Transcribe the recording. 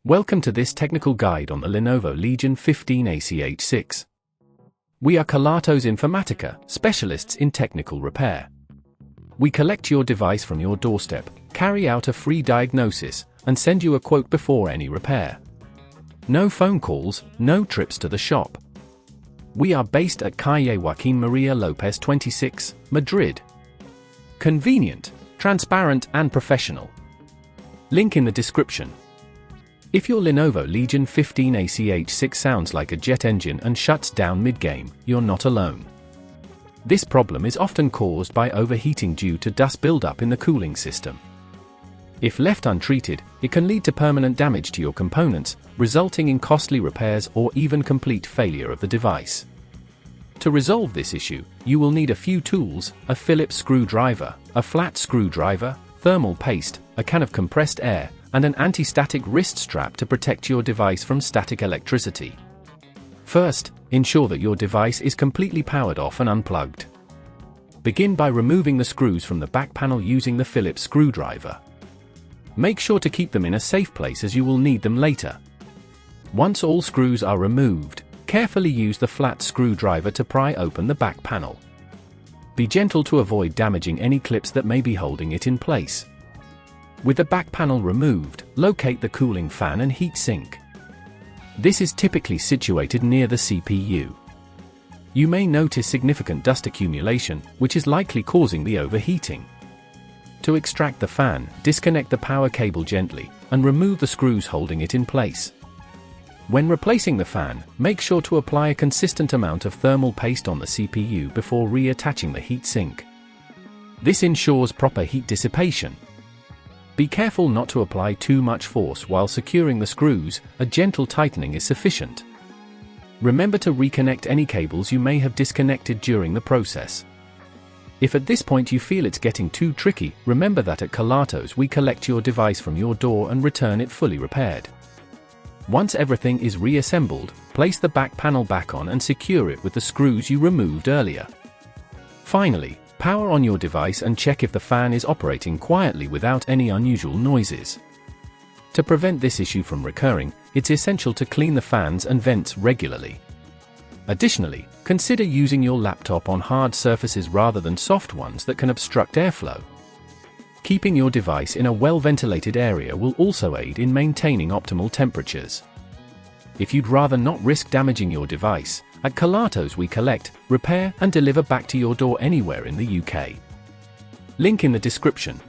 Welcome to this technical guide on the Lenovo Legion 15ACH6. We are Kelatos Informatica, specialists in technical repair. We collect your device from your doorstep, carry out a free diagnosis, and send you a quote before any repair. No phone calls, no trips to the shop. We are based at Calle Joaquín María López 26, Madrid. Convenient, transparent and professional. Link in the description. If your Lenovo Legion 15ACH6 sounds like a jet engine and shuts down mid-game, you're not alone. This problem is often caused by overheating due to dust buildup in the cooling system. If left untreated, it can lead to permanent damage to your components, resulting in costly repairs or even complete failure of the device. To resolve this issue, you will need a few tools: a Phillips screwdriver, a flat screwdriver, thermal paste, a can of compressed air, and an anti-static wrist strap to protect your device from static electricity. First, ensure that your device is completely powered off and unplugged. Begin by removing the screws from the back panel using the Phillips screwdriver. Make sure to keep them in a safe place as you will need them later. Once all screws are removed, carefully use the flat screwdriver to pry open the back panel. Be gentle to avoid damaging any clips that may be holding it in place. With the back panel removed, locate the cooling fan and heat sink. This is typically situated near the CPU. You may notice significant dust accumulation, which is likely causing the overheating. To extract the fan, disconnect the power cable gently, and remove the screws holding it in place. When replacing the fan, make sure to apply a consistent amount of thermal paste on the CPU before reattaching the heat sink. This ensures proper heat dissipation. Be careful not to apply too much force while securing the screws. A gentle tightening is sufficient. Remember to reconnect any cables you may have disconnected during the process. If at this point you feel it's getting too tricky, remember that at Kelatos we collect your device from your door and return it fully repaired. Once everything is reassembled, place the back panel back on and secure it with the screws you removed earlier. Finally, power on your device and check if the fan is operating quietly without any unusual noises. To prevent this issue from recurring, it's essential to clean the fans and vents regularly. Additionally, consider using your laptop on hard surfaces rather than soft ones that can obstruct airflow. Keeping your device in a well-ventilated area will also aid in maintaining optimal temperatures. If you'd rather not risk damaging your device, at Kelatos we collect, repair and deliver back to your door anywhere in the UK. Link in the description.